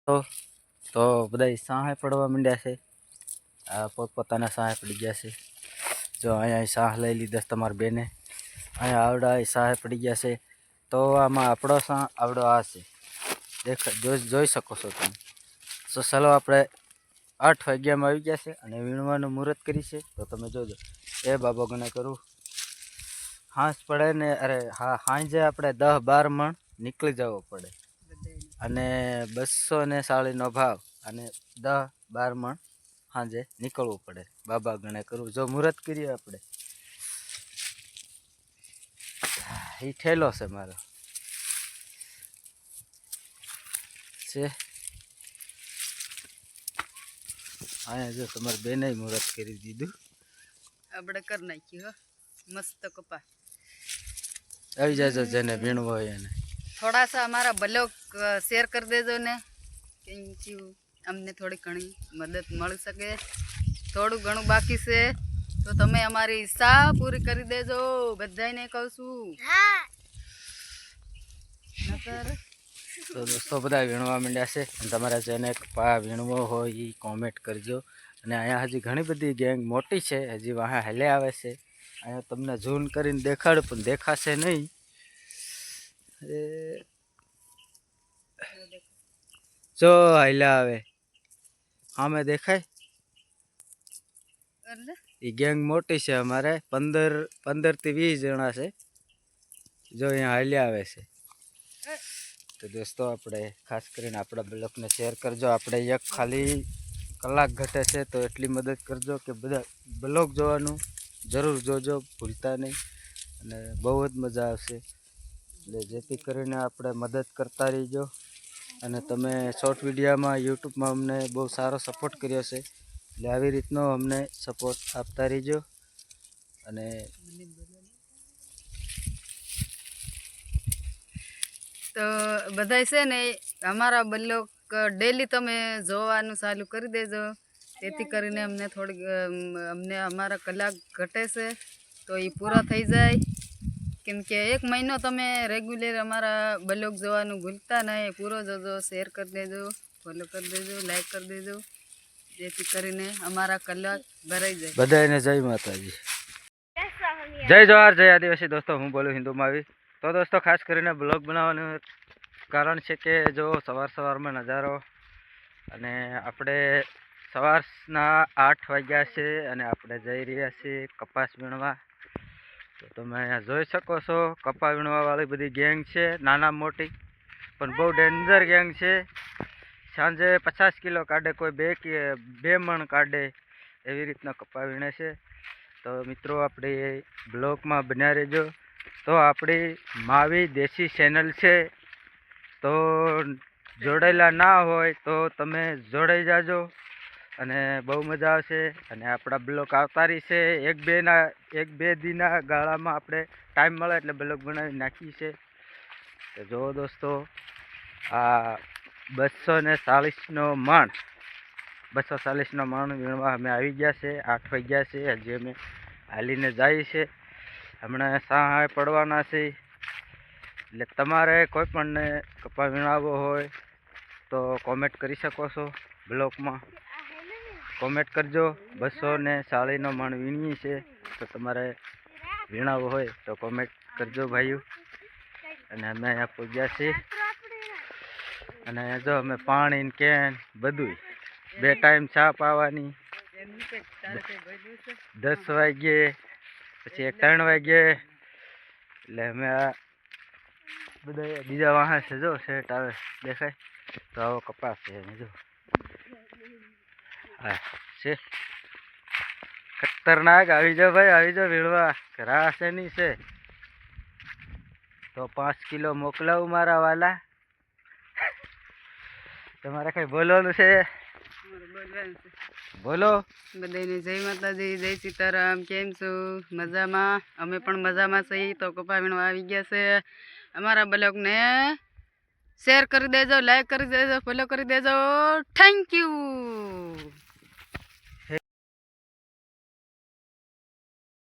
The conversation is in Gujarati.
તો બધા સાહે પડવા માંડ્યા છે. આ પોતપોતાના સાહે પડી ગયા છે. જો અહીંયા સાહ લઈ લીધા તમારા બેને. અહીંયા આવડા સાહે પડી ગયા છે. તો આમાં આપણો સાહ આવડો આ છે. જોઈ શકો છો તમે. તો ચાલો આપણે 8 વાગ્યામાં આવી ગયા છે અને વીણવાનું મુહૂર્ત કરી છે. તો તમે જોજો. એ બાબો ગણે કરું હાંસ પડે ને, અરે હા, સાંજે આપણે 10-12 મણ નીકળી જવો પડે અને 240નો ભાવ અને 10-12 મણ સાંજે નીકળવું પડે. બાબા ગણે કરવું જો મુહૂર્ત કરીએ આપણે. એ ઠેલો છે મારો છે. અહીંયા જો તમારે બેને મુહૂર્ત કરી દીધું. આપણે કરી નાખ્યું મસ્ત કપા. આવી જાજો જેને વીણવો હોય એને. થોડા સા અમારા બ્લોગ શેર કરી દેજો ને, કેમ અમને થોડી ઘણી મદદ મળી શકે. થોડું ઘણું બાકી છે તો તમે અમારી ઈચ્છા પૂરી કરી દેજો. બધાને કહું છું. તો દોસ્તો બધા વીણવા માંડ્યા છે અને તમારા જેને કપા વીણવો હોય એ કોમેન્ટ કરજો. અને અહીંયા હજી ઘણી બધી ગેંગ મોટી છે, હજી વાહ હેલે આવે છે. અહીંયા તમને ઝૂમ કરીને દેખાડું પણ દેખાશે નહીં. જો હાલ્યા આવે સામે દેખાય. એ ગેંગ મોટી છે અમારે 15 થી 20 જણા છે. જો અહીંયા હાલ્યા આવે છે. તો દોસ્તો આપણે ખાસ કરીને આપણા બ્લોગને શેર કરજો. આપણે એક ખાલી કલાક ઘટે છે તો એટલી મદદ કરજો કે બધા બ્લોગ જોવાનું જરૂર જોજો, ભૂલતા નહીં. અને બહુ જ મજા આવશે. એટલે જેથી કરીને આપણે મદદ કરતા રહીજો. અને તમે શોર્ટ વિડીયોમાં યુટ્યુબમાં અમને બહુ સારો સપોર્ટ કર્યો છે, એટલે આવી રીતનો અમને સપોર્ટ આપતા રહીજો. અને તો બધાય છે ને અમારા બ્લોગ ડેલી તમે જોવાનું ચાલુ કરી દેજો, તેથી કરીને અમને અમને અમારા કલાક ઘટે છે તો એ પૂરા થઈ જાય. કેમ કે 1 મહિનો તમે રેગ્યુલર અમારા બ્લોગ જોવાનું ભૂલતા નહીં. પૂરો જોજો, શેર કરી દેજો, ફોલો કરી દેજો, લાઈક કરી દેજો, જેથી કરીને અમારા કલાક ભરાઈ જાય. બધાને જય માતાજી, જય જવાહર, જય આદિવાસી. દોસ્તો હું બોલું હિન્દુ માવી. તો દોસ્તો ખાસ કરીને બ્લોગ બનાવવાનું કારણ છે કે જો સવારમાં નજારો, અને આપણે સવારના 8 વાગ્યા છે અને આપણે જઈ રહ્યા છીએ કપાસ વીણવા. તો તમે અહીંયા જોઈ શકો છો કપા વીણવાવાળી બધી ગેંગ છે, નાના મોટી, પણ બહુ ડેન્જર ગેંગ છે. સાંજે 50 કિલો કાઢે, કોઈ 2 મણ કાઢે, એવી રીતના કપા વીણે છે. તો મિત્રો આપણી બ્લોગમાં બન્યા રહેજો. તો આપણી માવી દેશી ચેનલ છે, તો જોડાયેલા ના હોય તો તમે જોડાઈ જાજો અને બહુ મજા આવશે. અને આપણા બ્લોગ આવતા રહેશે. 1-2 દીના ગાળામાં આપણે ટાઈમ મળે એટલે બ્લોગ બનાવી નાખીએ છે. તો જો દોસ્તો આ 240નો મણ વીણવા અમે આવી ગયા છે. 8 વાગ્યા છે, હજી અમે હાલીને જઈએ છે. હમણાં સાહ પડવાના છે. એટલે તમારે કોઈ પણને કપા વીણાવવો હોય તો કોમેન્ટ કરી શકો છો. બ્લોગમાં કોમેન્ટ કરજો. 240નો મણ વીણીએ છે, તો તમારે વીણાવવો હોય તો કોમેન્ટ કરજો ભાઈઓ. અને અમે અહીંયા પહોંચ્યા છીએ અને અહીંયા જો અમે પાણી કેન બધું 2 ટાઈમ ચા પાવાની. 10 વાગ્યે પછી 3 વાગ્યે. એટલે અમે આ બધા બીજા વાહન છે, જો સેટ આવે દેખાય તો આવો કપાસ છે. જો હા છે ખતરનાક. આવી જાઓ ભાઈ, આવી જાઓ વીણવા. રાહ છે નહીં છે તો 5 કિલો મોકલાવું મારા વાલા. તમારે કઈ બોલવાનું છે? બોલો. બધાને જય માતાજી, જય સીતારામ. કેમ છો? મજામાં? અમે પણ મજામાં છીએ. તો કપા વીણવા આવી ગયા છે. અમારા બ્લોગને શેર કરી દેજો, લાઈક કરી દેજો, ફોલો કરી દેજો. Thank you.